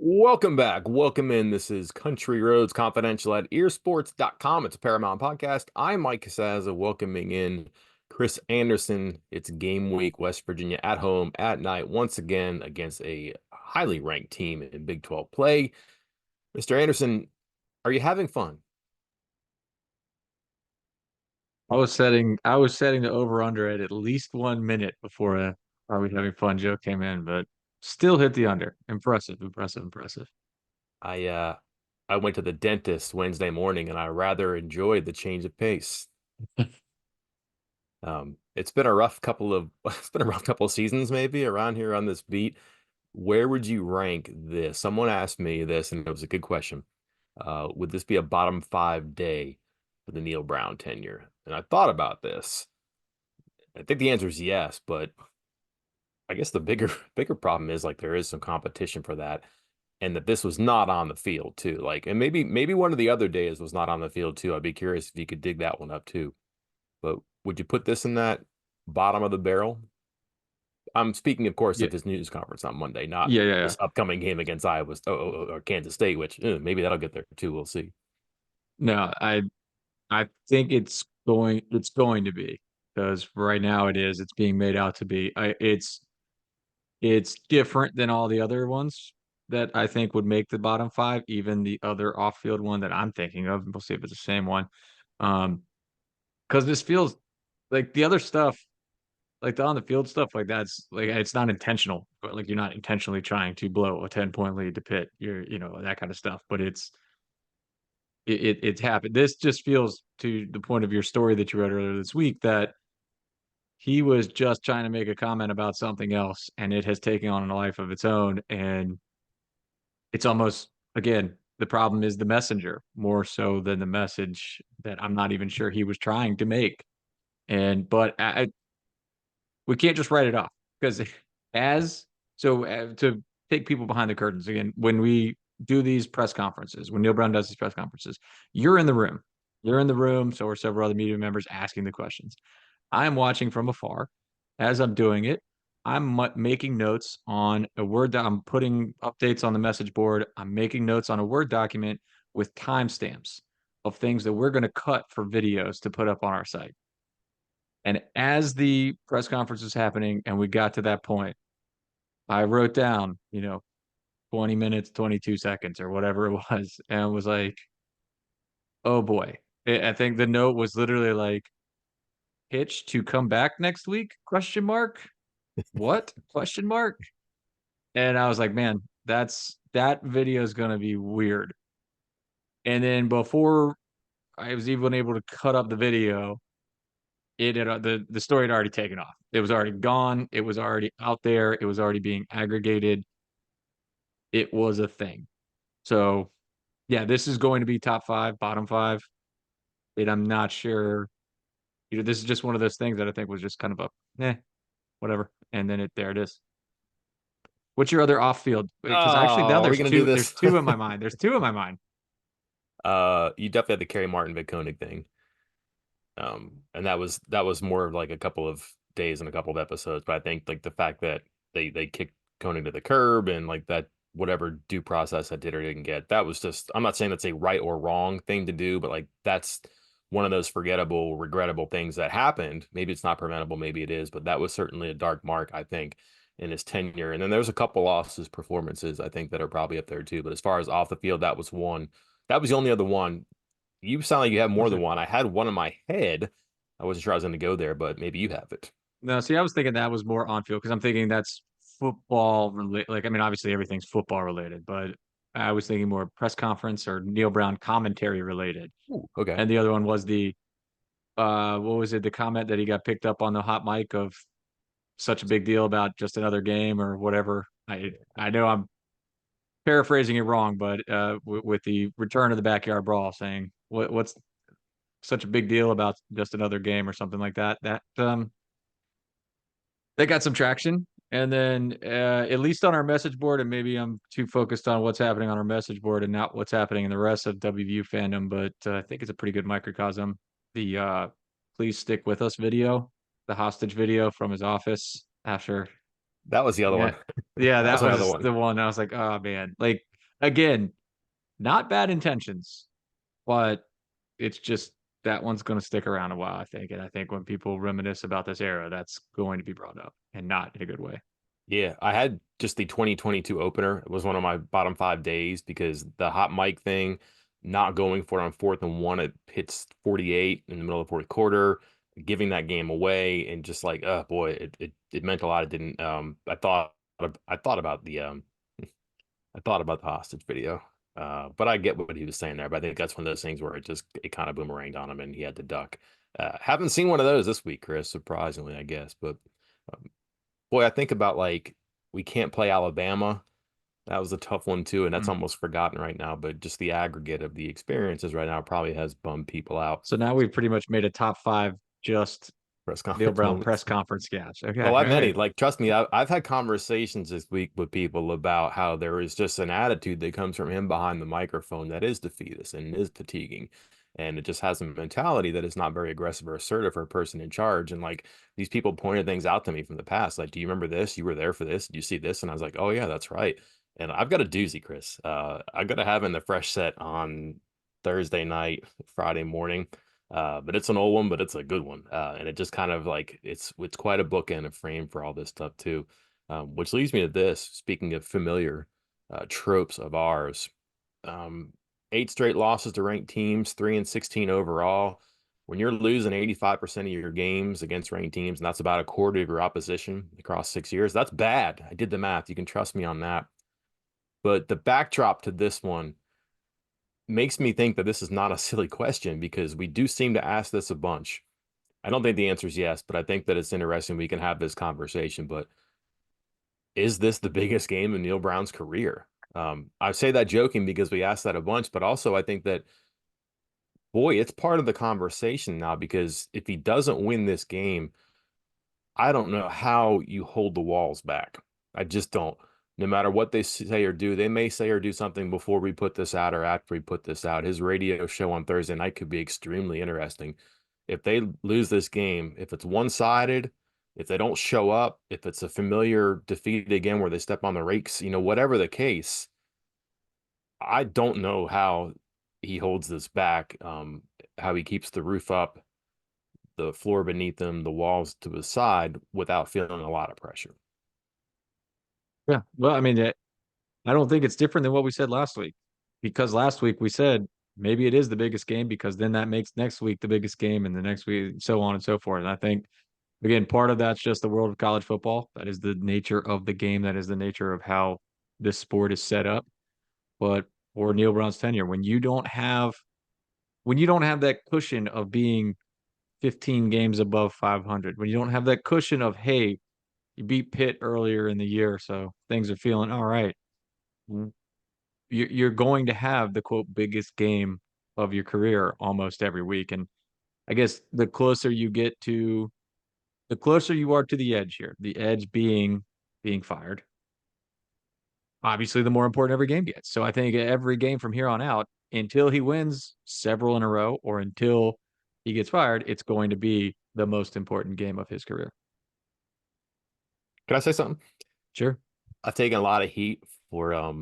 Welcome back. Welcome in. This is Country Roads Confidential at earsports.com. It's a Paramount podcast. I'm Mike Casaza, welcoming in Chris Anderson. It's game week, West Virginia at home at night, once again against a highly ranked team in Big 12 play. Mr. Anderson, are you having fun? I was setting the over under at least 1 minute before are we having fun joke came in, but still hit the under. Impressive, impressive, impressive. I uh I went to the dentist Wednesday morning and I rather enjoyed the change of pace. It's been a rough couple of it's been a rough couple of seasons maybe around here on this beat. Where would you rank this? Someone asked me this, and it was a good question. Would this be a bottom five day for the Neil Brown tenure? And I thought about this. I think the answer is yes, but I guess the bigger bigger problem is like there is some competition for that, and that this was not on the field too. Like, and maybe one of the other days was not on the field too. I'd be curious if you could dig that one up too. But would you put this in that bottom of the barrel? I'm speaking, of course, Yeah, of his news conference on Monday, not yeah, yeah, yeah. this upcoming game against Iowa or Kansas State, which maybe that'll get there too. We'll see. No, I think it's going to be because right now it is. It's being made out to be. It's different than all the other ones that I think would make the bottom five. Even the other off-field one that I'm thinking of. We'll see if it's the same one. Um, because this feels like the other stuff. Like the on the field stuff, like that's like it's not intentional, but like you're not intentionally trying to blow a 10-point lead to Pitt. That kind of stuff. But it's happened. This just feels to the point of your story that you read earlier this week that he was just trying to make a comment about something else and it has taken on a life of its own. And it's almost again, the problem is the messenger more so than the message that I'm not even sure he was trying to make. And but we can't just write it off because as to take people behind the curtains again, when we do these press conferences, when Neil Brown does these press conferences, you're in the room. You're in the room, so are several other media members asking the questions. I am watching from afar. As I'm doing it, I'm making notes on a I'm putting updates on the message board. I'm making notes on a Word document with timestamps of things that we're going to cut for videos to put up on our site. And as the press conference was happening and we got to that point, I wrote down, 20 minutes, 22 seconds or whatever it was, and was like, oh boy. I think the note was literally like, pitch to come back next week? Question mark. What? Question mark. And I was like, man, that video is gonna be weird. And then before I was even able to cut up the video, it had the story had already taken off. It was already gone. It was already out there. It was already being aggregated. It was a thing. So yeah, this is going to be top five, bottom five. And I'm not sure. This is just one of those things that I think was just kind of whatever. And then there it is. What's your other off field? Because actually now Oh, are we there's gonna do two. There's this? two in my mind. There's two in my mind. You definitely had the Kerry Martin Vic Koenig thing. And that was more of like a couple of days and a couple of episodes. But I think like the fact that they kicked Koenig to the curb and like that whatever due process I did or didn't get, that was just I'm not saying that's a right or wrong thing to do, but like that's one of those forgettable, regrettable things that happened. Maybe it's not preventable, maybe it is, but that was certainly a dark mark, I think, in his tenure. And then there's a couple losses performances I think that are probably up there too. But as far as off the field, that was one. That was the only other one. You sound like you have more Was than it? one. I had one in my head. I wasn't sure I was going to go there, but maybe you have it. No, see, I was thinking that was more on field because I'm thinking that's football related. Like, I mean, obviously everything's football related, but I was thinking more press conference or Neil Brown commentary related. Ooh, okay. And the other one was what was it? The comment that he got picked up on the hot mic of such a big deal about just another game or whatever. I know I'm paraphrasing it wrong, but with the return of the backyard brawl, saying what's such a big deal about just another game or something like that. That got some traction. And then at least on our message board, and maybe I'm too focused on what's happening on our message board and not what's happening in the rest of WVU fandom, but I think it's a pretty good microcosm. The please stick with us video, the hostage video from his office after That was the other yeah. one. Yeah, That was that another was one. the one. I was like, oh man. Like again, not bad intentions, but it's just that one's going to stick around a while, I think. And I think when people reminisce about this era, that's going to be brought up and not in a good way. Yeah, I had just the 2022 opener. It was one of my bottom 5 days because the hot mic thing, not going for it on 4th and 1, it hits 48 in the middle of the fourth quarter, giving that game away, and just like, oh boy, it meant a lot. It didn't. I thought about the I thought about the hostage video. But I get what he was saying there. But I think that's one of those things where it kind of boomeranged on him and he had to duck. Haven't seen one of those this week, Chris, surprisingly, I guess. But um, boy, I think about like we can't play Alabama. That was a tough one too, and that's Mm. almost forgotten right now. But just the aggregate of the experiences right now probably has bummed people out. So now we've pretty much made a top five just Press Neil conference Brown press moments. conference gaps. Okay, Well, all I've many. right. Like, trust me, I've had conversations this week with people about how there is just an attitude that comes from him behind the microphone that is defeatist and is fatiguing. And it just has a mentality that is not very aggressive or assertive for a person in charge. And like these people pointed things out to me from the past. Like, do you remember this? You were there for this. Did you see this? And I was like, oh yeah, that's right. And I've got a doozy, Chris. I've got to have in the fresh set on Thursday night, Friday morning. But it's an old one, but it's a good one. And it just kind of like it's quite a bookend, a frame for all this stuff too. Which leads me to this. Speaking of familiar tropes of ours, um, 8 straight losses to ranked teams, 3-16 overall. When you're losing 85% of your games against ranked teams, and that's about a quarter of your opposition across 6 years, that's bad. I did the math. You can trust me on that. But the backdrop to this one makes me think that this is not a silly question because we do seem to ask this a bunch. I don't think the answer is yes, but I think that it's interesting we can have this conversation. But is this the biggest game in Neil Brown's career? I say that joking because we asked that a bunch, but also I think that, boy, it's part of the conversation now because if he doesn't win this game, I don't know how you hold the walls back. I just don't. No matter what they say or do, they may say or do something before we put this out or after we put this out. His radio show on Thursday night could be extremely interesting. If they lose this game, if it's one-sided, if they don't show up, if it's a familiar defeat again where they step on the rakes, whatever the case, I don't know how he holds this back, how he keeps the roof up, the floor beneath him, the walls to his side without feeling a lot of pressure. Yeah. Well, I mean, I don't think it's different than what we said last week, because last week we said maybe it is the biggest game because then that makes next week the biggest game and the next week so on and so forth. And I think again, part of that's just the world of college football. That is the nature of the game. That is the nature of how this sport is set up. But for Neil Brown's tenure, when you don't have that cushion of being 15 games above 500, when you don't have that cushion of, hey, you beat Pitt earlier in the year, so things are feeling all right. You're going to have the quote biggest game of your career almost every week. And I guess the closer you are to the edge here, the edge being fired, obviously the more important every game gets. So I think every game from here on out, until he wins several in a row or until he gets fired, it's going to be the most important game of his career. Can I say something? Sure. I've taken a lot of heat for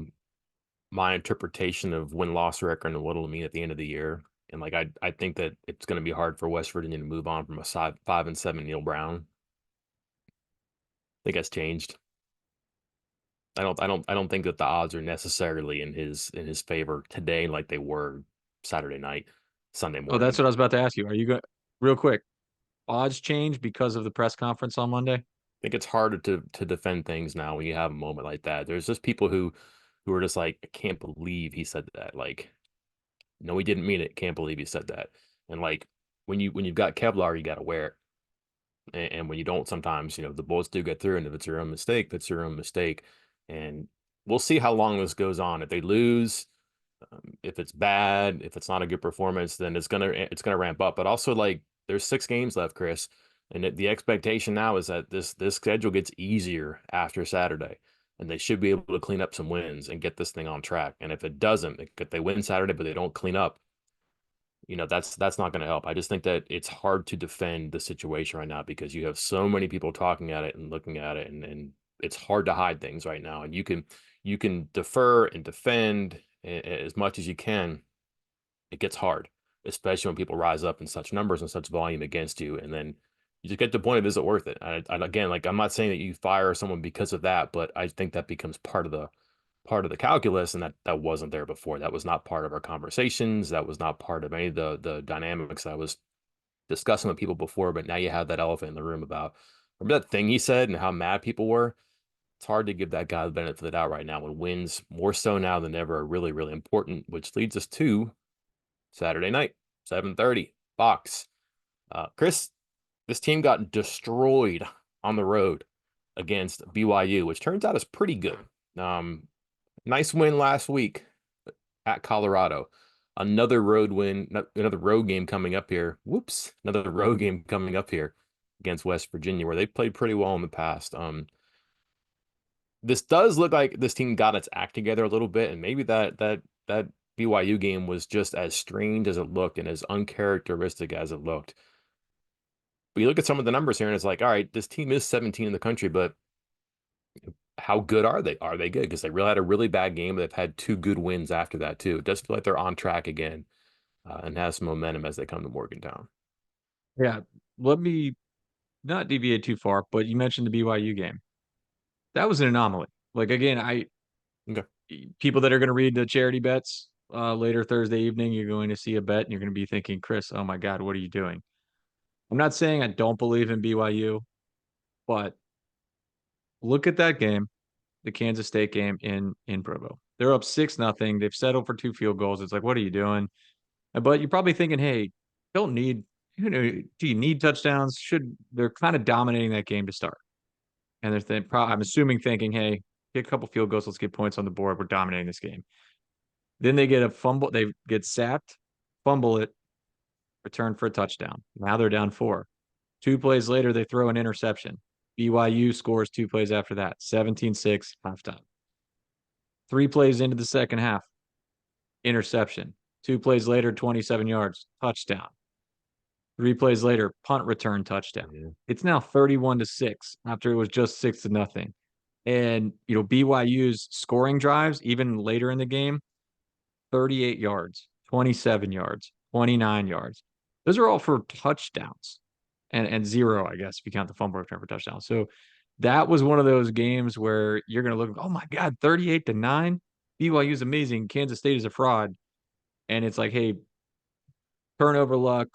my interpretation of win-loss record and what it'll mean at the end of the year. And like I think that it's going to be hard for West Virginia to move on from a 5-7 Neil Brown. I think that's changed. I don't think that the odds are necessarily in his favor today like they were Saturday night, Sunday Oh, that's morning. what I was about to ask you. Are you going real quick? Odds change because of the press conference on Monday? Think it's harder to defend things now when you have a moment like that. There's just people who are just like, I can't believe he said that. Like, no, he didn't mean it. Can't believe he said that. And like when you've got Kevlar, you got to wear it. And when you don't, sometimes the bullets do get through. And if it's your own mistake, that's your own mistake. And we'll see how long this goes on. If they lose, if it's bad, if it's not a good performance, then it's gonna ramp up. But also, like, there's 6 games left, Chris, and the expectation now is that this schedule gets easier after Saturday, and they should be able to clean up some wins and get this thing on track. And if it doesn't, if they win Saturday but they don't clean up, that's not going to help. I just think that it's hard to defend the situation right now because you have so many people talking at it and looking at it, and it's hard to hide things right now. And you can defer and defend as much as you can, it gets hard, especially when people rise up in such numbers and such volume against you. And then you just get to the point of, is it worth it? Again, like, I'm not saying that you fire someone because of that, but I think that becomes part of the calculus, and that wasn't there before. That was not part of our conversations. That was not part of any of the dynamics I was discussing with people before. But now you have that elephant in the room about, remember that thing he said and how mad people were? It's hard to give that guy the benefit of the doubt right now when wins, more so now than ever, are really, really important, which leads us to Saturday night, 7:30, Fox. Chris, this team got destroyed on the road against BYU, which turns out is pretty good. Um, Nice win last week at Colorado. Another road win, another road game coming up here. Whoops, another road game coming up here against West Virginia, where they played pretty well in the past. This does look like this team got its act together a little bit, and maybe that BYU game was just as strange as it looked and as uncharacteristic as it looked. But you look at some of the numbers here, and it's like, all right, this team is 17 in the country, but how good are they? Are they good? Because they really had a really bad game. They've had two good wins after that too. It does feel like they're on track again, and has some momentum as they come to Morgantown. Yeah, let me not deviate too far, but you mentioned the BYU game. That was an anomaly. Like again, I Okay. people that are going to read the charity bets later Thursday evening, you're going to see a bet and you're going to be thinking, Chris, oh my God, what are you doing? I'm not saying I don't believe in BYU, but look at that game, the Kansas State game in Provo. They're up 6-0. They've settled for two field goals. It's like, what are you doing? But you're probably thinking, hey, don't need, do you need touchdowns? Should they're kind of dominating that game to start. And I'm assuming thinking, hey, get a couple field goals, let's get points on the board. We're dominating this game. Then they get a fumble, they get sacked, fumble it, return for a touchdown. Now they're down 4. 2 plays later, they throw an interception. BYU scores 2 plays after that, 17-6, halftime. 3 plays into the second half, interception. 2 plays later, 27 yards, touchdown. 3 plays later, punt return touchdown. Yeah. It's now 31-6 after it was just 6-0. And BYU's scoring drives, even later in the game, 38 yards, 27 yards, 29 yards. Those are all for touchdowns and 0, I guess, if you count the fumble return for touchdowns. So that was one of those games where you're going to look, oh my God, 38-9. BYU is amazing. Kansas State is a fraud. And it's like, hey, turnover luck,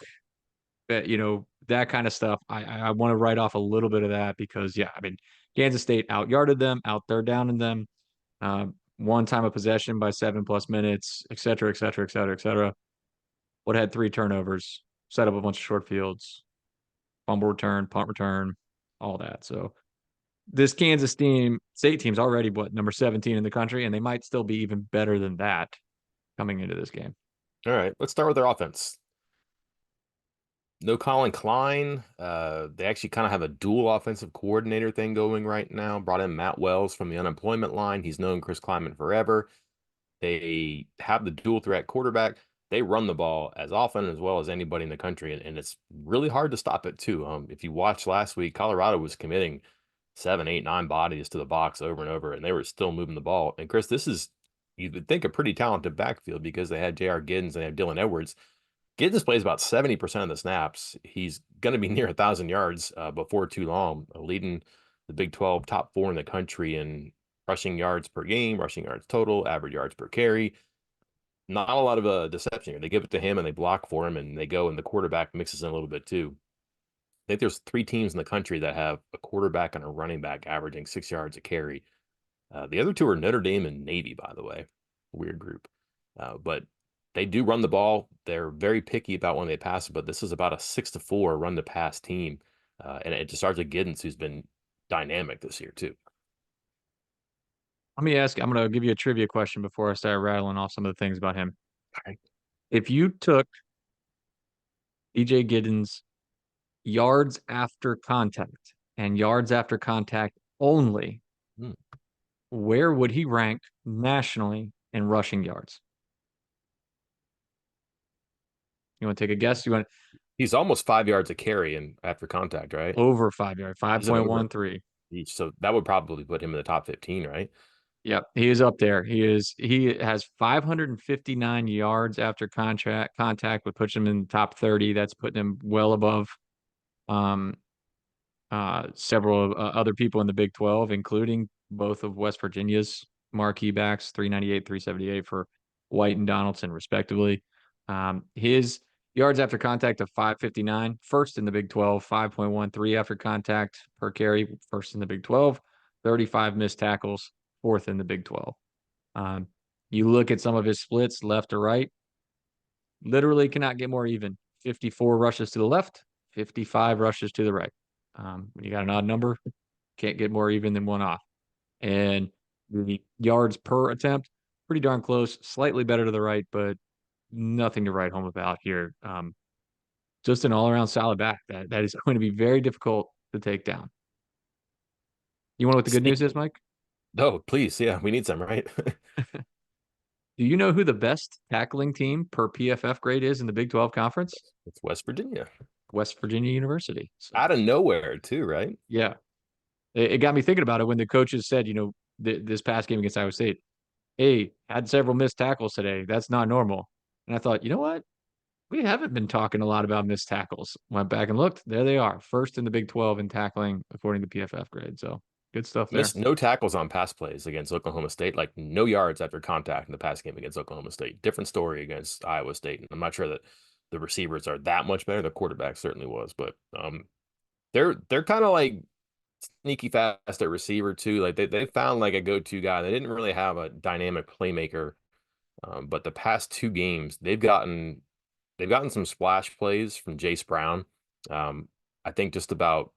that kind of stuff. I want to write off a little bit of that because, yeah, I mean, Kansas State out-yarded them, out third down in them, one time of possession by 7+ minutes, et cetera, et cetera, et cetera, et cetera. Would have had 3 turnovers, set up a bunch of short fields, fumble return, punt return, all that. So this Kansas State team's already number 17 in the country, and they might still be even better than that coming into this game. All right, let's start with their offense. No Colin Klein. They actually kind of have a dual offensive coordinator thing going right now. Brought in Matt Wells from the unemployment line. He's known Chris Kleiman forever. They have the dual threat quarterback. They run the ball as often as well as anybody in the country, and it's really hard to stop it too. If you watched last week, Colorado was committing 7, 8, 9 bodies to the box over and over, and they were still moving the ball. And Chris, this is, you would think, a pretty talented backfield because they had J.R. Giddens and they have Dylan Edwards. Giddens plays about 70% of the snaps. He's going to be near 1,000 yards before too long, leading the Big 12 top 4 in the country in rushing yards per game, rushing yards total, average yards per carry. Not a lot of deception here. They give it to him and they block for him, and they go, and the quarterback mixes in a little bit too. I think there's 3 teams in the country that have a quarterback and a running back averaging 6 yards a carry. The other 2 are Notre Dame and Navy, by the way. Weird group. But they do run the ball. They're very picky about when they pass it, but this is about a 6-4 run to pass team. And it just starts with Giddens, who's been dynamic this year too. Let me ask, I'm going to give you a trivia question before I start rattling off some of the things about him. All right. If you took DJ Giddens' yards after contact and yards after contact only, Hmm. where would he rank nationally in rushing yards? You want to take a guess? You want He's almost 5 yards a carry and after contact, right? over 5 yards, He's an over 5.13. each. So that would probably put him in the top 15, right? Yep, he is up there. He has 559 yards after contract contact, would put him in the top 30. That's putting him well above um several other people in the Big 12, including both of West Virginia's marquee backs, 398, 378 for White and Donaldson, respectively. His yards after contact of 559, first in the Big 12, 5.13 after contact per carry, first in the Big 12, 35 missed tackles, fourth in the Big 12. Um, you look at some of his splits left to right, literally cannot get more even. 54 rushes to the left, 55 rushes to the right. When you got an odd number, can't get more even than one off. And the yards per attempt, pretty darn close, slightly better to the right, but nothing to write home about here. Just an all around solid back that is going to be very difficult to take down. You want to know what the good news is, Sneaky. Mike? No, please. Yeah, we need some, right? Do you know who the best tackling team per PFF grade is in the Big 12 conference? It's West Virginia. West Virginia University. So, Out of nowhere, too, right? yeah, it got me thinking about it when the coaches said, this past game against Iowa State, hey, had several missed tackles today. That's not normal. And I thought, you know what? We haven't been talking a lot about missed tackles. Went back and looked. There they are. First in the Big 12 in tackling, according to PFF grade. So good stuff there. Missed no tackles on pass plays against Oklahoma State, like no yards after contact in the pass game against Oklahoma State. Different story against Iowa State. And I'm not sure that the receivers are that much better. The quarterback certainly was, but they're kind of like sneaky fast at receiver too. Like they found like a go-to guy. They didn't really have a dynamic playmaker. But the past two games, they've gotten some splash plays from Jace Brown. Um, I think just about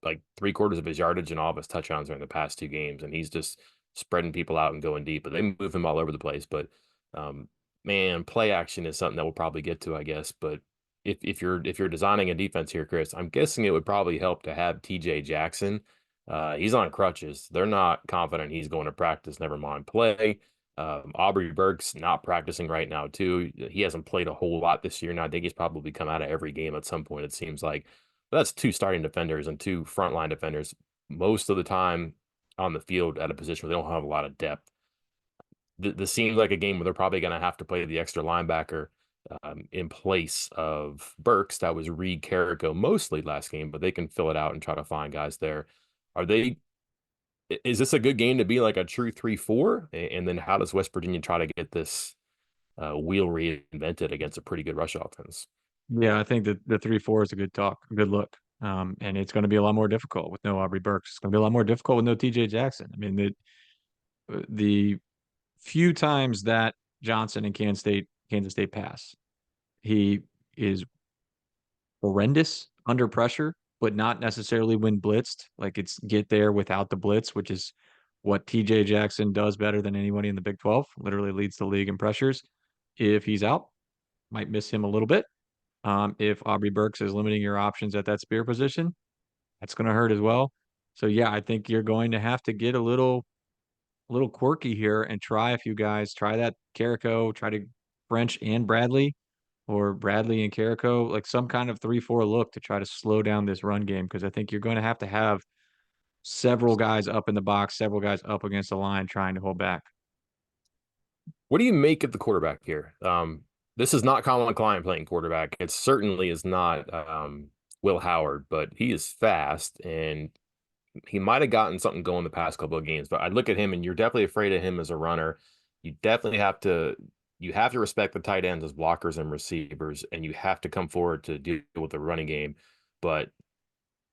like three-quarters of his yardage and all of his touchdowns are in the past two games, and he's just spreading people out and going deep. But they move him all over the place. But um, man, play action is something that we'll probably get to, I guess. But if you're designing a defense here, Chris, I'm guessing it would probably help to have TJ Jackson. He's on crutches. They're not confident he's going to practice, never mind play. Aubrey Burke's not practicing right now, too. He hasn't played a whole lot this year. Now, I think he's probably come out of every game at some point, it seems like. But that's two starting defenders and two frontline defenders most of the time on the field at a position where they don't have a lot of depth. This seems like a game where they're probably going to have to play the extra linebacker in place of Burks. That was Reed Carrico mostly last game, but they can fill it out and try to find guys there. Are they is this a good game to be like a true 3-4? And then how does West Virginia try to get this wheel reinvented against a pretty good rush offense? Yeah, I think that the 3-4 is a good talk, a good look. And it's going to be a lot more difficult with no Aubrey Burks. It's going to be a lot more difficult with no TJ Jackson. I mean, the few times that Johnson and Kansas State pass, he is horrendous under pressure, but not necessarily when blitzed. Like it's get there without the blitz, which is what TJ Jackson does better than anybody in the Big 12. Literally leads the league in pressures. If he's out, might miss him a little bit. If Aubrey Burks is limiting your options at that spear position, that's going to hurt as well. So yeah, I think you're going to have to get a little quirky here and try a few guys. Try that Carrico, try to French and Bradley, or Bradley and Carrico, like some kind of 3-4 look to try to slow down this run game because I think you're going to have several guys up in the box, several guys up against the line trying to hold back. What do you make of the quarterback here? This is not Colin Klein playing quarterback. It certainly is not Will Howard, but he is fast and he might have gotten something going the past couple of games. But I look at him and you're definitely afraid of him as a runner. You definitely have to respect the tight ends as blockers and receivers, and you have to come forward to deal with the running game. But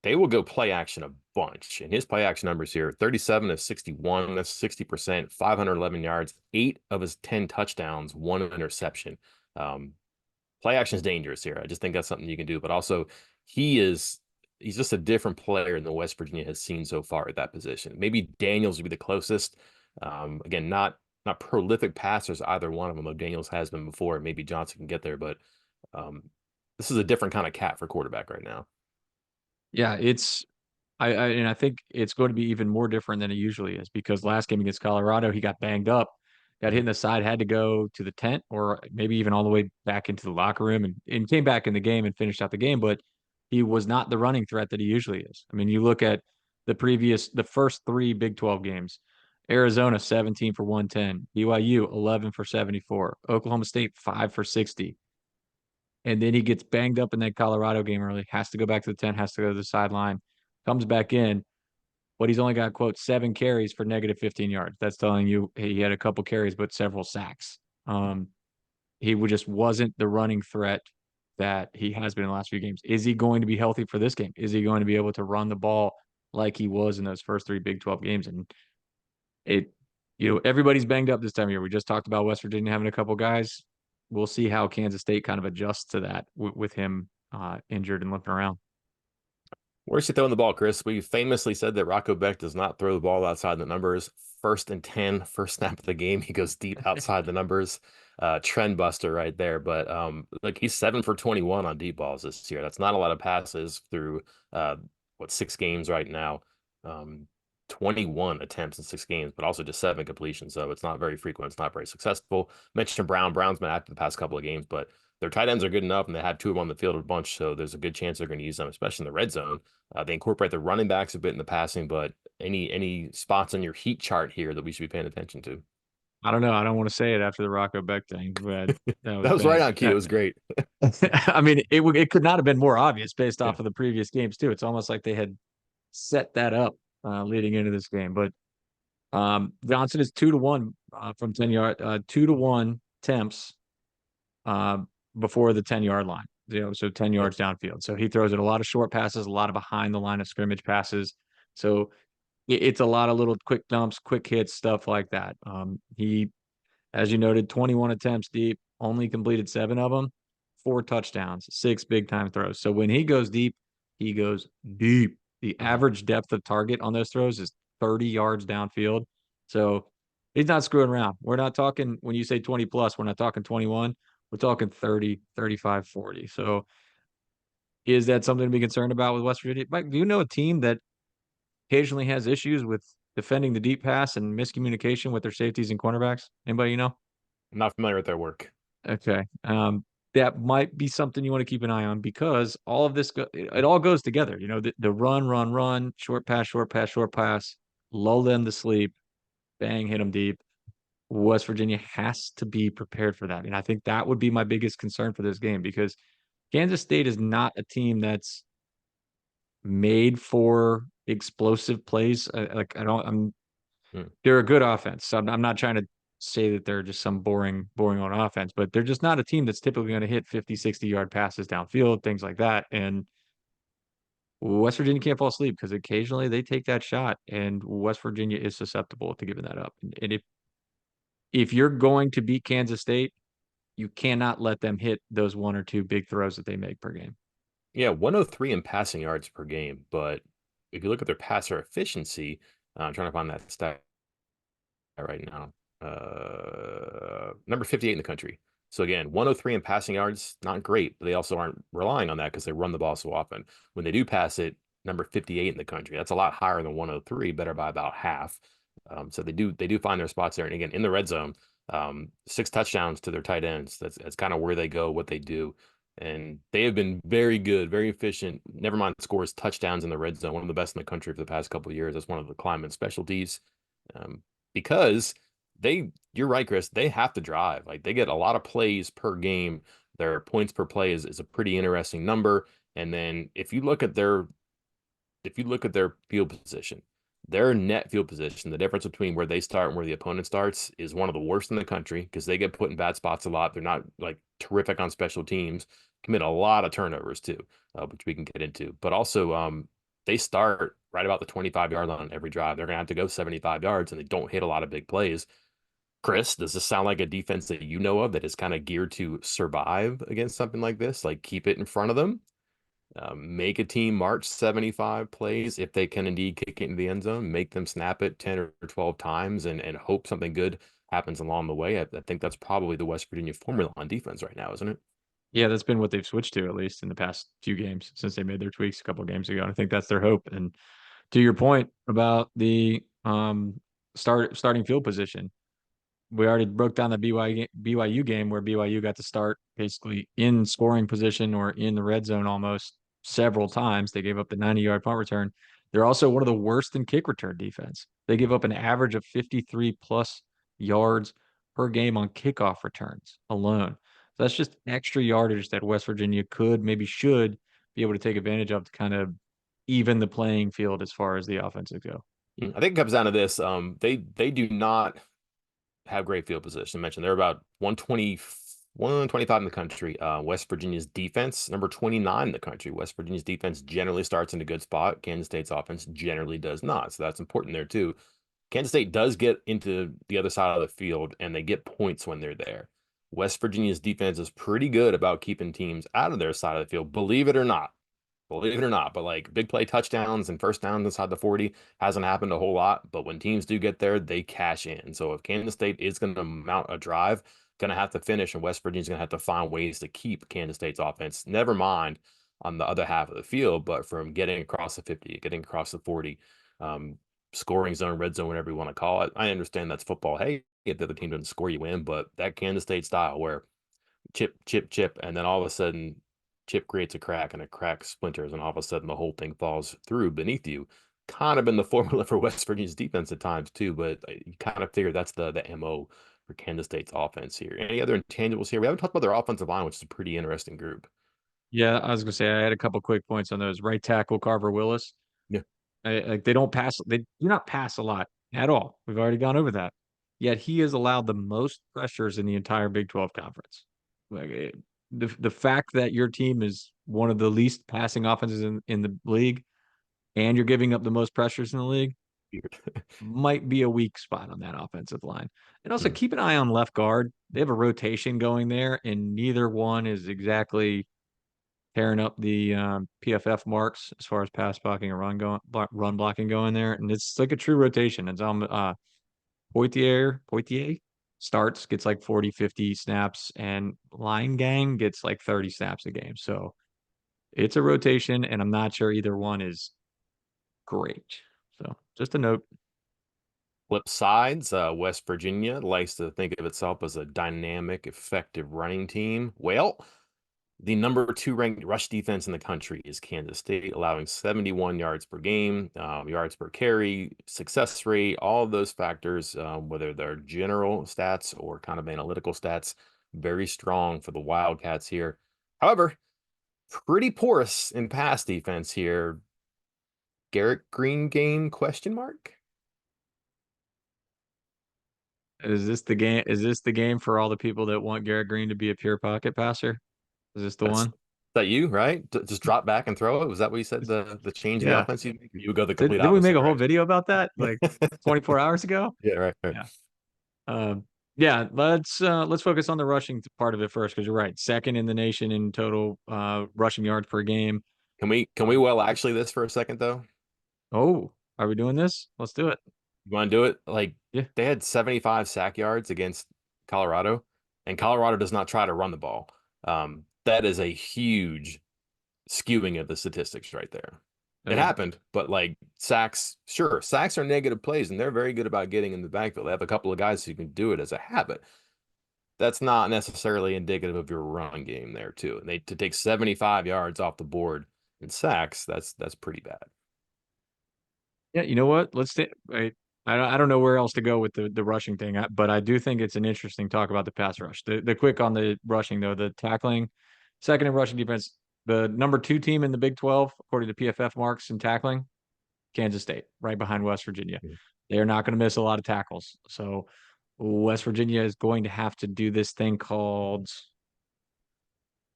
they will go play action a bunch. And his play action numbers here 37 of 61, that's 60%, 511 yards, 8 of his 10 touchdowns, one interception. Um, Play action is dangerous here. I just think that's something you can do. But also, he's just a different player than West Virginia has seen so far at that position. Maybe Daniels would be the closest. Again, not prolific passers, either one of them, though Daniels has been before. Maybe Johnson can get there, but um, this is a different kind of cat for quarterback right now. Yeah, and I think it's going to be even more different than it usually is because last game against Colorado, he got banged up, got hit Mhm. in the side, had to go to the tent or maybe even all the way back into the locker room and came back in the game and finished out the game. But he was not the running threat that he usually is. I mean, you look at the first three Big 12 games, Arizona 17 for 110. BYU 11 for 74. Oklahoma State 5 for 60. And then he gets banged up in that Colorado game early, has to go back to the 10, has to go to the sideline, comes back in, but he's only got, quote, 7 carries for negative 15 yards. That's telling you he had a couple carries, but several sacks. He just wasn't the running threat that he has been in the last few games. Is he going to be healthy for this game? Is he going to be able to run the ball like he was in those first 3 Big 12 games? And it, everybody's banged up this time of year. We just talked about West Virginia having a couple guys. We'll see how Kansas State kind of adjusts to that with him injured and limping around. Where's he throwing the ball, Chris? We famously said that Rocco Beck does not throw the ball outside the numbers. First and 10, first snap of the game, he goes deep outside the numbers. Trend buster right there. But like he's 7 for 21 on deep balls this year. That's not a lot of passes through uh 6 games right now. Um 21 attempts in 6 games, but also just 7 completions. So it's not very frequent. It's not very successful. Mentioned Brown. Brown's been active the past couple of games, but their tight ends are good enough, and they had 2 of them on the field a bunch. So there's a good chance they're going to use them, especially in the red zone. They incorporate the running backs a bit in the passing, but any spots on your heat chart here that we should be paying attention to? I don't know. I don't want to say it after the Rocco Beck thing, but that was That was right bad. on cue. It was great. I mean, it could not have been more obvious based Yeah. off of the previous games too. It's almost like they had set that up leading into this game. But Johnson is 2 to 1 from 10 yard, 2 to 1 temps uh, before the 10 yard line. So 10 yards downfield. So he throws it a lot of short passes, a lot of behind the line of scrimmage passes. So it's a lot of little quick dumps, quick hits, stuff like that. He, as you noted, 21 attempts deep, only completed 7 of them, 4 touchdowns, 6 big time throws. So when he goes deep, he goes deep. The Mhm. average depth of target on those throws is 30 yards downfield. So he's not screwing around. We're not talking, when you say 20 plus, we're not talking 21. We're talking 30, 35, 40. So is that something to be concerned about with West Virginia? Mike, do you know a team that occasionally has issues with defending the deep pass and miscommunication with their safeties and cornerbacks? Anybody you know? I'm not familiar with their work. Okay. That might be something you want to keep an eye on because all of this, it all goes together. The run, run, run, short pass, short pass, short pass, lull them to sleep, bang, hit them deep. West Virginia has to be prepared for that. And I think that would be my biggest concern for this game because Kansas State is not a team that's made for explosive plays. Like I don't, I'm Hmm. they're a good offense. So I'm not trying to say that they're just some boring on offense, but they're just not a team that's typically going to hit 50, 60-yard passes downfield, things like that. And West Virginia can't fall asleep because occasionally they take that shot, and West Virginia is susceptible to giving that up. And if you're going to beat Kansas State, you cannot let them hit those 1 or 2 big throws that they make per game. Yeah, 103 in passing yards per game, but if you look at their passer efficiency, I'm trying to find that stat right now. Number 58 in the country. So again, 103 in passing yards, not great, but they also aren't relying on that because they run the ball so often. When they do pass it, number 58 in the country. That's a lot higher than 103, better by about half. So they do find their spots there. And again, in the red zone, 6 touchdowns to their tight ends. That's kind of where they go, what they do. And they have been very good, very efficient. Never mind scores touchdowns in the red zone, one of the best in the country for the past couple of years. That's one of the Kleiman specialties. Um, because you're right, Chris, they have to drive. Like they get a lot of plays per game. Their points per play is a pretty interesting number. And then if you look at their field position, their net field position, the difference between where they start and where the opponent starts is one of the worst in the country because they get put in bad spots a lot. They're not like terrific on special teams, commit a lot of turnovers too, which we can get into. But also, they start right about the 25-yard line on every drive. They're going to have to go 75 yards and they don't hit a lot of big plays. Chris, does this sound like a defense that you know of that is kind of geared to survive against something like this? Like keep it in front of them, make a team march 75 plays if they can indeed kick it into the end zone, make them snap it 10 or 12 times and hope something good happens along the way. I think that's probably the West Virginia formula on defense right now, isn't it? Yeah, that's been what they've switched to at least in the past few games since they made their tweaks a couple of games ago. And I think that's their hope. And to your point about the starting field position, we already broke down the BYU game where BYU got to start basically in scoring position or in the red zone almost several times. They gave up the 90-yard punt return. They're also one of the worst in kick return defense. They give up an average of 53 plus yards per game on kickoff returns alone. So that's just extra yardage that West Virginia could, maybe should, be able to take advantage of to kind of even the playing field as far as the offenses go. I think it comes down to this. They do not have great field position. I mentioned they're about 120, 125 in the country. West Virginia's defense, number 29 in the country. West Virginia's defense generally starts in a good spot. Kansas State's offense generally does not. So that's important there too. Kansas State does get into the other side of the field and they get points when they're there. West Virginia's defense is pretty good about keeping teams out of their side of the field, believe it or not. Believe it or not, but like big play touchdowns and first downs inside the 40 hasn't happened a whole lot. But when teams do get there, they cash in. So if Kansas State is going to mount a drive, going to have to finish, and West Virginia's going to have to find ways to keep Kansas State's offense, never mind on the other half of the field, but from getting across the 50, getting across the 40, um, scoring zone, red zone, whatever you want to call it. I understand that's football. Hey, if the other team doesn't score, you win. But that Kansas State style where chip, chip, chip, and then all of a sudden chip creates a crack and a crack splinters, and all of a sudden the whole thing falls through beneath you. Kind of been the formula for West Virginia's defense at times too, but you kind of figure that's the MO for Kansas State's offense here. Any other intangibles here? We haven't talked about their offensive line, which is a pretty interesting group. Yeah, I was gonna say I had a couple quick points on those. Right tackle Carver Willis. Yeah. Like they don't pass. They do not pass a lot at all. We've already gone over that. Yet he has allowed the most pressures in the entire Big 12 conference. The fact that your team is one of the least passing offenses in the league, and you're giving up the most pressures in the league, might be a weak spot on that offensive line. And also Mm. keep an eye on left guard. They have a rotation going there, and neither one is exactly tearing up the PFF marks as far as pass blocking and run blocking going there. And it's like a true rotation. It's Poitier starts, gets like 40, 50 snaps, and Line Gang gets like 30 snaps a game. So it's a rotation, and I'm not sure either one is great. So just a note. Flip sides, West Virginia likes to think of itself as a dynamic, effective running team. Well, the number two ranked rush defense in the country is Kansas State, allowing 71 yards per game, yards per carry, success rate, all of those factors, whether they're general stats or kind of analytical stats, very strong for the Wildcats here. However, pretty porous in pass defense here. Garrett Green game question mark? Is this the game? Is this the game for all the people that want Garrett Green to be a pure pocket passer? Is this the That's one? that you, right? Just drop back and throw it. Was that what you said? The change in the Yeah. offense you would go the complete Didn't we make opposite a whole direction. video about that like 24 hours ago? Yeah, right, right. Yeah. Yeah, let's focus on the rushing part of it first because you're right. Second in the nation in total rushing yards per game. Can we well actually this for a second though? Oh, are we doing this? Let's do it. You want to do it? Like Yeah. they had 75 sack yards against Colorado, and Colorado does not try to run the ball. That is a huge skewing of the statistics right there. It Uh, happened, but like sacks, sure, sacks are negative plays, and they're very good about getting in the backfield. They have a couple of guys who can do it as a habit. That's not necessarily indicative of your run game there, too. And they to take 75 yards off the board in sacks, that's pretty bad. yeah, you know what? I don't know where else to go with the rushing thing, but I do think it's an interesting talk about the pass rush. The quick on the rushing though, the tackling, second in rushing defense, the number two team in the Big 12 according to PFF marks in tackling, Kansas State, right behind West Virginia. They are not going to miss a lot of tackles. So West Virginia is going to have to do this thing called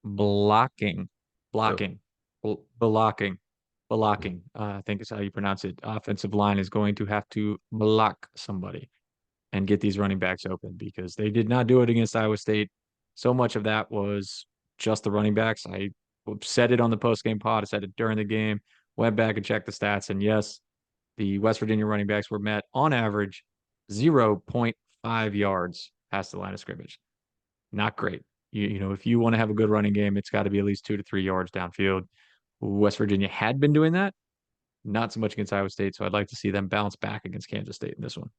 blocking, Oh, blocking, blocking, blocking. I think is how you pronounce it. Offensive line is going to have to block somebody and get these running backs open because they did not do it against Iowa State. So much of that was just the running backs. I said it on the post game pod. I said it during the game. Went back and checked the stats, and yes, the West Virginia running backs were met on average 0.5 yards past the line of scrimmage. Not great. If you want to have a good running game, it's got to be at least 2 to 3 yards downfield. West Virginia had been doing that, not so much against Iowa State. So I'd like to see them bounce back against Kansas State in this one.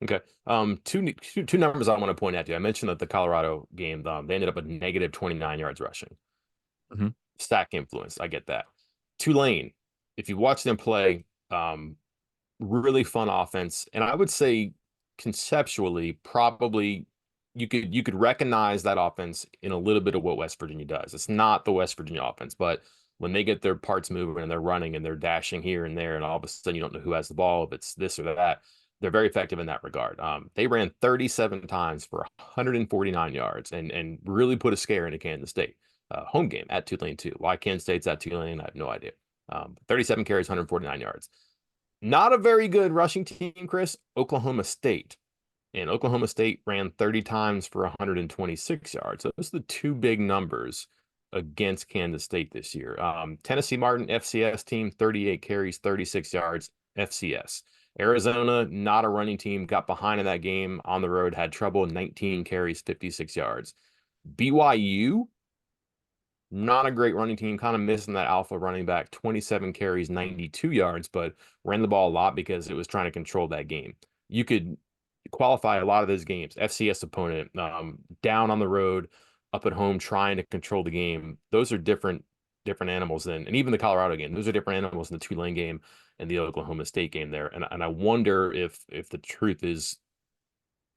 okay. Two numbers I want to point out to you. I mentioned that the Colorado game, they ended up with negative 29 yards rushing. Mhm. Stack influence. I get that. Tulane, if you watch them play, really fun offense. And I would say conceptually, probably you could recognize that offense in a little bit of what West Virginia does. It's not the West Virginia offense, but when they get their parts moving and they're running and they're dashing here and there, and all of a sudden you don't know who has the ball, if it's this or that, they're very effective in that regard. They ran 37 times for 149 yards and really put a scare into Kansas State. Home game at Tulane too. Why Kansas State's at Tulane, I have no idea. 37 carries, 149 yards. Not a very good rushing team, Chris. Oklahoma State. And Oklahoma State ran 30 times for 126 yards. So those are the two big numbers against Kansas State this year. Tennessee Martin, FCS team, 38 carries, 36 yards, FCS. Arizona, not a running team, got behind in that game on the road, had trouble, 19 carries, 56 yards. BYU, not a great running team, kind of missing that alpha running back, 27 carries, 92 yards, but ran the ball a lot because it was trying to control that game. You could qualify a lot of those games. FCS opponent, down on the road, up at home, trying to control the game. Those are different animals than, and even the Colorado game. Those are different animals in the Tulane game and the Oklahoma State game there. And I wonder if the truth is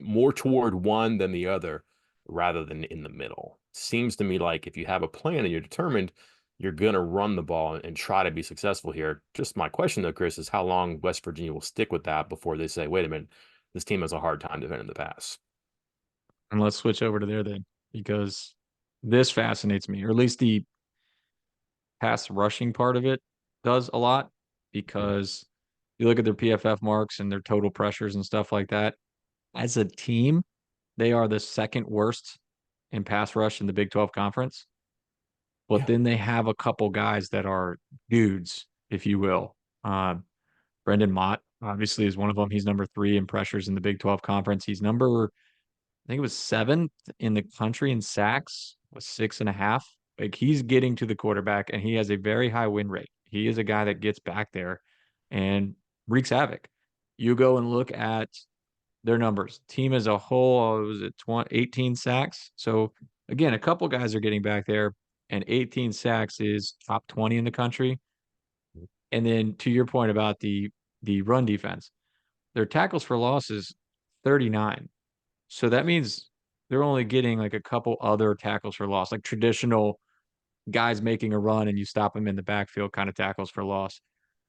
more toward one than the other rather than in the middle. Seems to me like if you have a plan and you're determined, you're going to run the ball and try to be successful here. Just my question, though, Chris, is how long West Virginia will stick with that before they say, wait a minute, this team has a hard time defending the pass. And let's switch over to there then, because this fascinates me, or at least the pass rushing part of it does a lot, Mhm. because you look at their PFF marks and their total pressures and stuff like that. As a team, they are the second worst in pass rush in the Big 12 conference. But Yeah. then they have a couple guys that are dudes, if you will. Uh, Brendan Mott obviously is one of them. He's number 3 in pressures in the Big 12 conference. He's number, I think it was 7th in the country in sacks with 6.5. Like, he's getting to the quarterback and he has a very high win rate. He is a guy that gets back there and wreaks havoc. You go and look at their numbers. Team as a whole, was it 18 sacks? So again, a couple guys are getting back there, and 18 sacks is top 20 in the country. And then to your point about the run defense, their tackles for loss is 39. So that means they're only getting like a couple other tackles for loss, like traditional guys making a run and you stop them in the backfield kind of tackles for loss,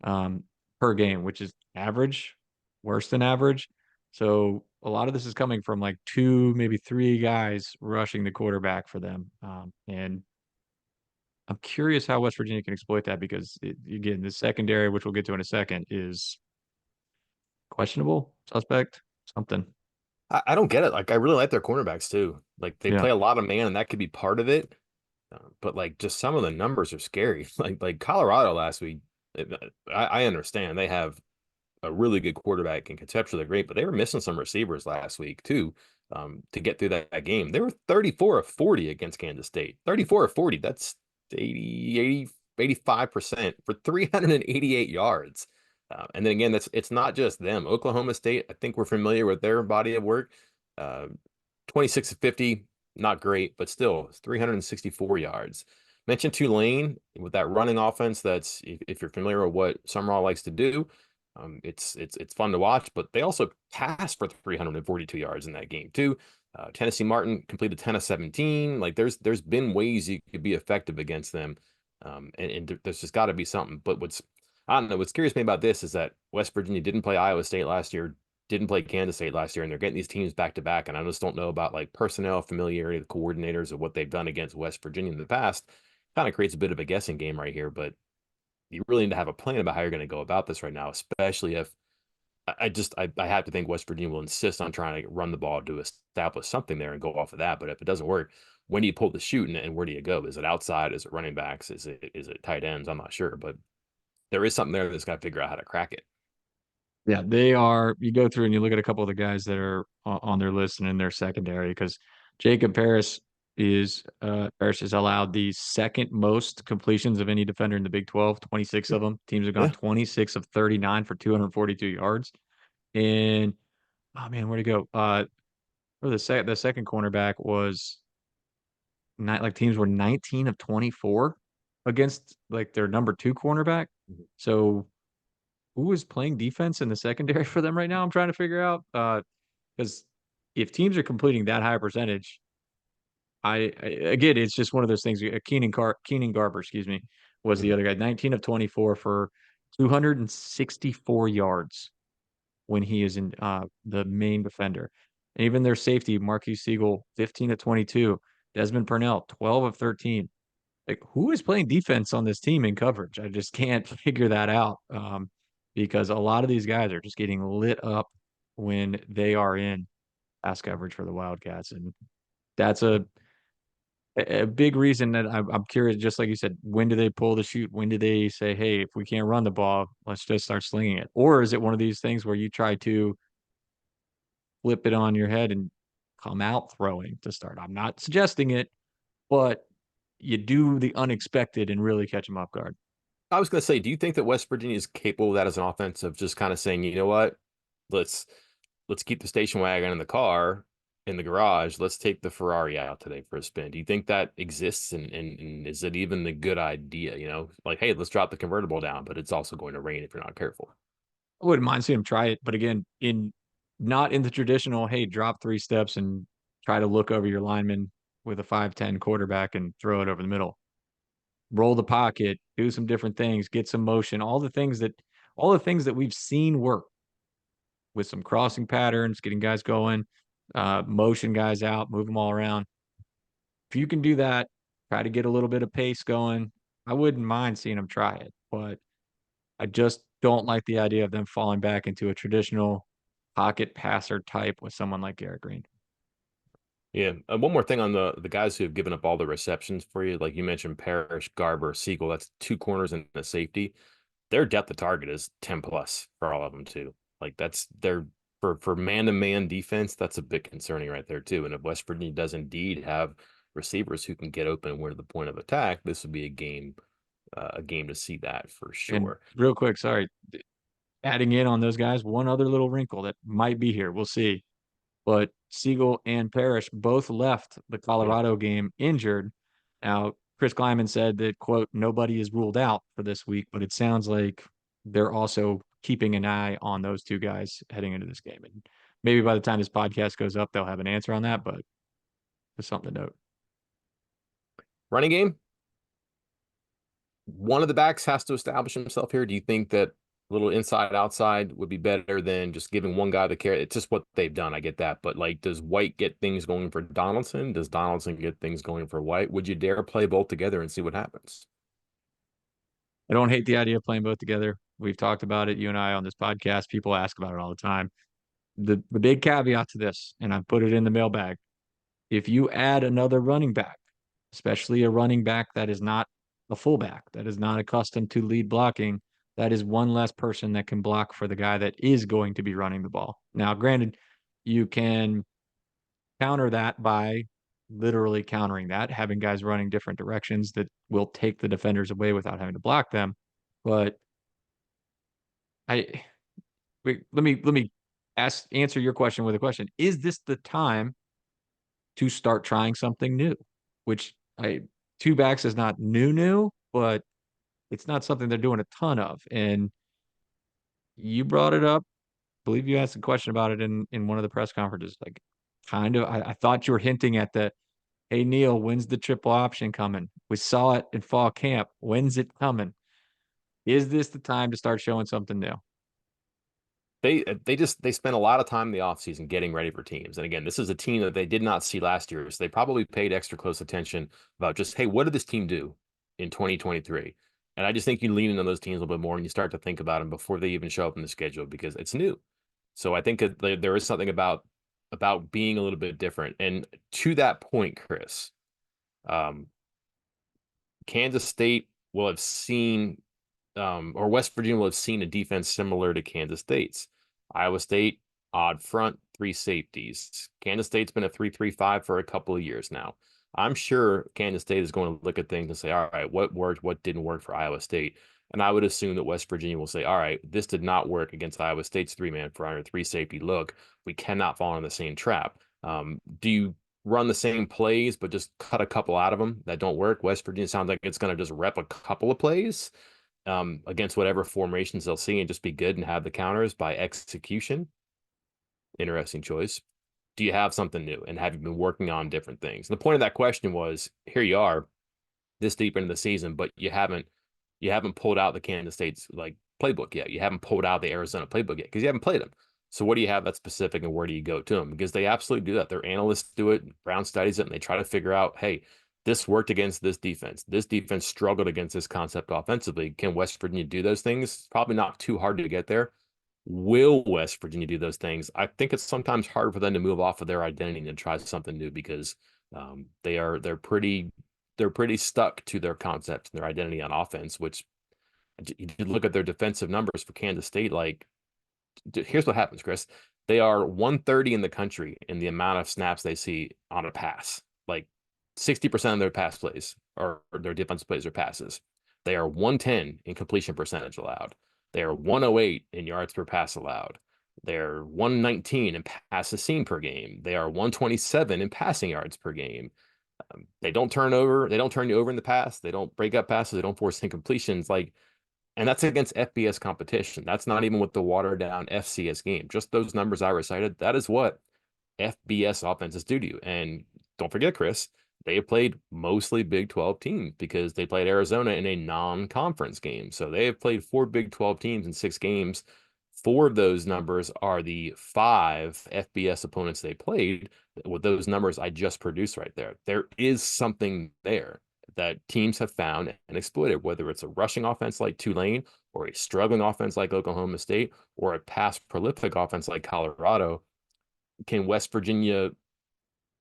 um, per game, which is average, worse than average. So a lot of this is coming from like 2, maybe 3 guys rushing the quarterback for them. And I'm curious how West Virginia can exploit that, because again, the secondary, which we'll get to in a second, is questionable, suspect, something. I don't get it. Like, I really like their cornerbacks too. Like, they Yeah. play a lot of man, and that could be part of it. But like, just some of the numbers are scary. Like Colorado last week, I understand they have a really good quarterback and conceptually they're great, but they were missing some receivers last week too, to get through that game. They were 34 of 40 against Kansas State. 34 of 40, that's 85% for 388 yards. And then again, it's not just them. Oklahoma State, I think we're familiar with their body of work. Uh, 26 of 50, not great, but still 364 yards. Mentioned Tulane with that running offense. That's if you're familiar with what Summerall likes to do, it's fun to watch, but they also passed for 342 yards in that game too. Tennessee Martin completed 10 of 17. Like, there's been ways you could be effective against them, and there's just got to be something. But I don't know. What's curious me about this is that West Virginia didn't play Iowa State last year, didn't play Kansas State last year, and they're getting these teams back to back. And I just don't know about like personnel familiarity, the coordinators, of what they've done against West Virginia in the past. Kind of creates a bit of a guessing game right here, but you really need to have a plan about how you're going to go about this right now, especially if I have to think West Virginia will insist on trying to run the ball to establish something there and go off of that. But if it doesn't work, when do you pull the shoot and where do you go? Is it outside? Is it running backs? Is it tight ends? I'm not sure, but there is something there that's got to figure out how to crack it. Yeah, they are. You go through and you look at a couple of the guys that are on their list and in their secondary, because Jacob Paris has allowed the second most completions of any defender in the Big 12, 26 of them. Teams have gone Yeah. 26 of 39 for 242 yards. And oh man, where'd he go? For the second cornerback was not like teams were 19 of 24 against like their number 2 cornerback. Mhm. So who is playing defense in the secondary for them right now? I'm trying to figure out. Because if teams are completing that high percentage, again, it's just one of those things. Keenan Garber, excuse me, was the Mhm. other guy. 19 of 24 for 264 yards when he is in the main defender. And even their safety, Marquise Siegel, 15 of 22. Desmond Purnell, 12 of 13. Like, who is playing defense on this team in coverage? I just can't figure that out, because a lot of these guys are just getting lit up when they are in pass coverage for the Wildcats, and that's a big reason that I'm curious. Just like you said, when do they pull the shoot? When do they say, "Hey, if we can't run the ball, let's just start slinging it"? Or is it one of these things where you try to flip it on your head and come out throwing to start? I'm not suggesting it, but you do the unexpected and really catch them off guard. I was going to say, do you think that West Virginia is capable of that as an offense of just kind of saying, you know what, let's let's keep the station wagon in the car in the garage. Let's take the Ferrari out today for a spin. Do you think that exists? And is it even a good idea? You know, like, hey, let's drop the convertible down, but it's also going to rain if you're not careful. I wouldn't mind seeing him try it, but again, in not in the traditional, hey, drop 3 steps and try to look over your lineman with a 5'10" quarterback and throw it over the middle. Roll the pocket, do some different things, get some motion, all the things that we've seen work with some crossing patterns, getting guys going, motion guys out, move them all around. If you can do that, try to get a little bit of pace going. I wouldn't mind seeing them try it, but I just don't like the idea of them falling back into a traditional pocket passer type with someone like Garrett Green. Yeah. One more thing on the guys who have given up all the receptions for you, like you mentioned, Parrish, Garber, Siegel. That's two corners and a safety. Their depth of target is 10 plus for all of them too. Like that's their for man to man defense. That's a bit concerning right there too. And if West Virginia does indeed have receivers who can get open and win at the point of attack, this would be a game to see that for And sure. real quick, sorry, adding in on those guys, one other little wrinkle that might be here. We'll see. But Siegel and Parrish both left the Yeah. Colorado game injured. Now, Chris Kleiman said that, quote, nobody is ruled out for this week, but it sounds like they're also keeping an eye on those two guys heading into this game. And maybe by the time this podcast goes up, they'll have an answer on that, but just something to note. Running game. One of the backs has to establish himself here. Do you think that little inside outside would be better than just giving one guy the carry? It's just what they've done. I get that. But like, does White get things going for Donaldson? Does Donaldson get things going for White? Would you dare play both together and see what happens? I don't hate the idea of playing both together. We've talked about it, you and I, on this podcast. People ask about it all the time. The big caveat to this, and I put it in the mailbag, if you add another running back, especially a running back that is not a fullback, that is not accustomed to lead blocking, that is one less person that can block for the guy that is going to be running the ball. Now, granted, you can counter that by literally countering that, having guys running different directions that will take the defenders away without having to block them. But I let me answer your question with a question. Is this the time to start trying something new? Which I two backs is not new, but it's not something they're doing a ton of. And you brought it up. I believe you asked a question about it in one of the press conferences. Like, kind of, I thought you were hinting at the, hey Neil, when's the triple option coming? We saw it in fall camp. When's it coming? Is this the time to start showing something new? They spent a lot of time in the offseason getting ready for teams. And again, this is a team that they did not see last year. So they probably paid extra close attention about just, hey, what did this team do in 2023? And I just think you lean into those teams a little bit more and you start to think about them before they even show up in the schedule because it's new. So I think that there is something about being a little bit different. And to that point, Chris, um, Kansas State will have seen or West Virginia will have seen a defense similar to Kansas State's. Iowa State, odd front, three safeties. Kansas State's been a 3-3-5 for a couple of years now. I'm sure Kansas State is going to look at things and say, all right, what worked, what didn't work for Iowa State? And I would assume that West Virginia will say, all right, this did not work against Iowa State's three-man front or three safety look. We cannot fall in the same trap. Do you run the same plays, but just cut a couple out of them that don't work? West Virginia sounds like it's going to just rep a couple of plays against whatever formations they'll see and just be good and have the counters by execution. Interesting choice. Do you have something new and have you been working on different things? And the point of that question was, here you are this deep into the season, but you haven't pulled out the Kansas State's like playbook yet. You haven't pulled out the Arizona playbook yet because you haven't played them. So what do you have that's specific and where do you go to them? Because they absolutely do that. Their analysts do it. Brown studies it and they try to figure out, hey, this worked against this defense. This defense struggled against this concept offensively. Can West Virginia do those things? Probably not too hard to get there. Will West Virginia do those things? I think it's sometimes hard for them to move off of their identity and try something new because they're pretty stuck to their concept and their identity on offense. Which you look at their defensive numbers for Kansas State. Like, here's what happens, Chris. They are 130 in the country in the amount of snaps they see on a pass. Like 60% of their pass plays or their defensive plays are passes. They are 110 in completion percentage allowed. They are 108 in yards per pass allowed. They're 119 in passes seen per game. They are 127 in passing yards per game. They don't turn over. They don't turn you over in the pass. They don't break up passes. They don't force incompletions. Like, and that's against FBS competition. That's not even with the watered down FCS game. Just those numbers I recited. That is what FBS offenses do to you. And don't forget, Chris, they have played mostly Big 12 teams because they played Arizona in a non-conference game. So they have played 4 Big 12 teams in 6 games. 4 of those numbers are the 5 FBS opponents they played with those numbers I just produced right there. There is something there that teams have found and exploited, whether it's a rushing offense like Tulane or a struggling offense like Oklahoma State or a pass prolific offense like Colorado. Can West Virginia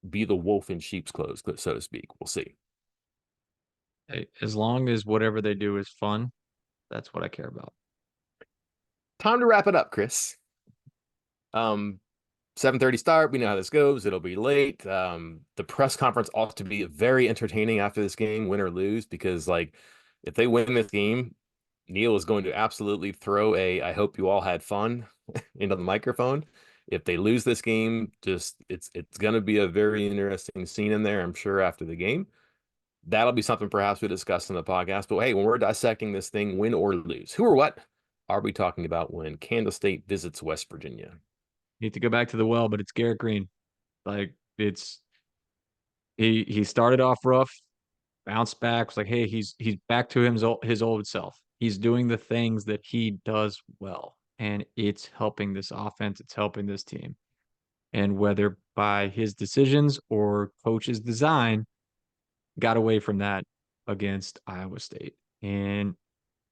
be the wolf in sheep's clothes, so to speak? We'll see. Hey, as long as whatever they do is fun, that's what I care about. Time to wrap it up, Chris. Um, 7:30 start. We know how this goes. It'll be late. The press conference ought to be very entertaining after this game, win or lose, because like if they win this game, Neil is going to absolutely throw a "I hope you all had fun" into the microphone. If they lose this game, just it's going to be a very interesting scene in there, I'm sure, after the game. That'll be something perhaps we discuss in the podcast. But hey, when we're dissecting this thing, win or lose, who or what are we talking about when Kansas State visits West Virginia? Need to go back to the well, but it's Garrett Green. Like it's he started off rough, bounced back, was like, hey, he's back to his old self. He's doing the things that he does well, and it's helping this offense, it's helping this team. And whether by his decisions or coach's design, got away from that against Iowa State. And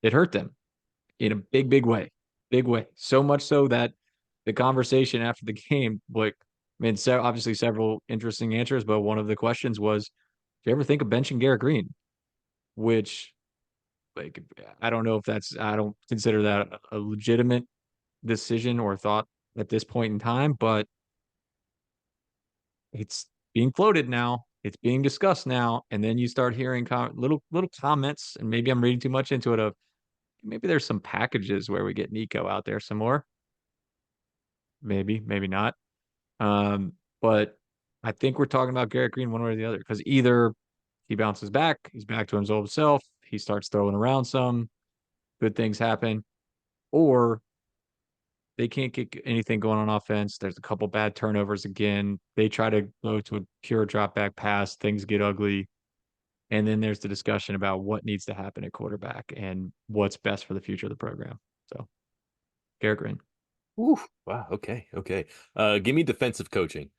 it hurt them in a big, big way. Big way. So much so that the conversation after the game, like, I mean, obviously several interesting answers, but one of the questions was, do you ever think of benching Garrett Green? Which, like, I don't know if I don't consider that a legitimate decision or thought at this point in time, but it's being floated now. It's being discussed now, and then you start hearing little comments, and maybe I'm reading too much into it. Of maybe there's some packages where we get Nico out there some more. Maybe, maybe not. But I think we're talking about Garrett Green one way or the other because either he bounces back, he's back to his old self, he starts throwing around some, good things happen, or they can't get anything going on offense. There's a couple bad turnovers again. They try to go to a pure drop back pass, things get ugly. And then there's the discussion about what needs to happen at quarterback and what's best for the future of the program. So, Garrett Green. Ooh, wow. Okay. Okay. Give me defensive coaching.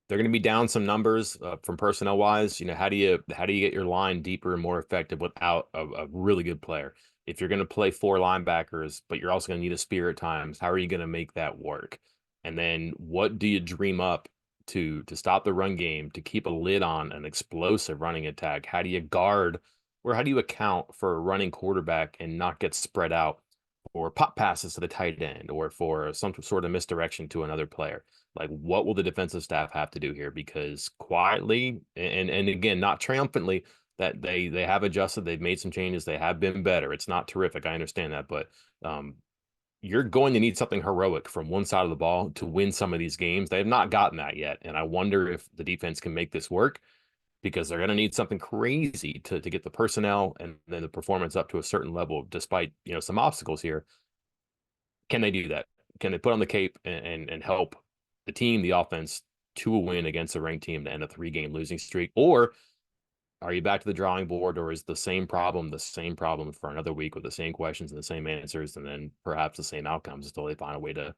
They're going to be down some numbers from personnel wise. How do you get your line deeper and more effective without a really good player? If you're going to play 4 linebackers, but you're also going to need a spear at times, how are you going to make that work? And then what do you dream up to stop the run game, to keep a lid on an explosive running attack? How do you guard or how do you account for a running quarterback and not get spread out or pop passes to the tight end or for some sort of misdirection to another player? Like, what will the defensive staff have to do here? Because quietly and again, not triumphantly, that they have adjusted, they've made some changes, they have been better. It's not terrific, I understand that, but um, you're going to need something heroic from one side of the ball to win some of these games. They have not gotten that yet, and I wonder if the defense can make this work. because they're going to need something crazy to get the personnel and then the performance up to a certain level, despite some obstacles here. Can they do that? Can they put on the cape and help the team, the offense, to a win against a ranked team to end a 3-game losing streak? Or are you back to the drawing board, or is the same problem for another week with the same questions and the same answers, and then perhaps the same outcomes until they find a way to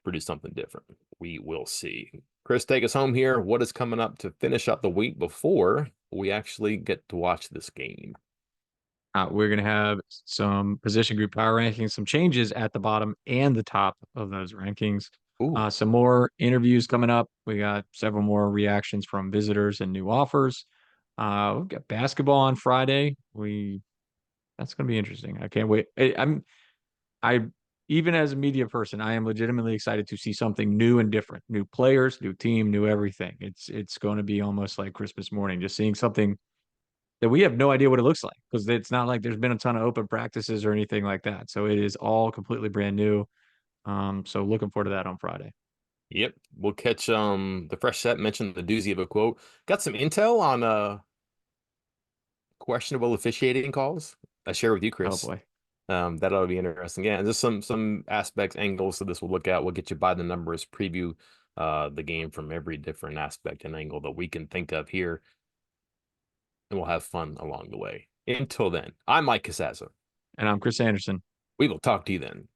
produce something different? We will see. Chris, take us home here. What is coming up to finish up the week before we actually get to watch this game? We're going to have some position group power rankings, some changes at the bottom and the top of those rankings. Ooh, Some more interviews coming up. We got several more reactions from visitors and new offers. We've got basketball on Friday. That's going to be interesting. I can't wait. I even as a media person, I am legitimately excited to see something new and different. New players, new team, new everything. It's going to be almost like Christmas morning, just seeing something that we have no idea what it looks like because it's not like there's been a ton of open practices or anything like that. So it is all completely brand new. So looking forward to that on Friday. yep. We'll catch the fresh set mentioned the doozy of a quote. Got some intel on questionable officiating calls. I share with you, Oh Chris. boy. That ought to be interesting. Yeah, and just some aspects, angles to this we'll look at. We'll get you by the numbers, preview the game from every different aspect and angle that we can think of here, and we'll have fun along the way. Until then, I'm Mike Casazza. And I'm Chris Anderson. We will talk to you then.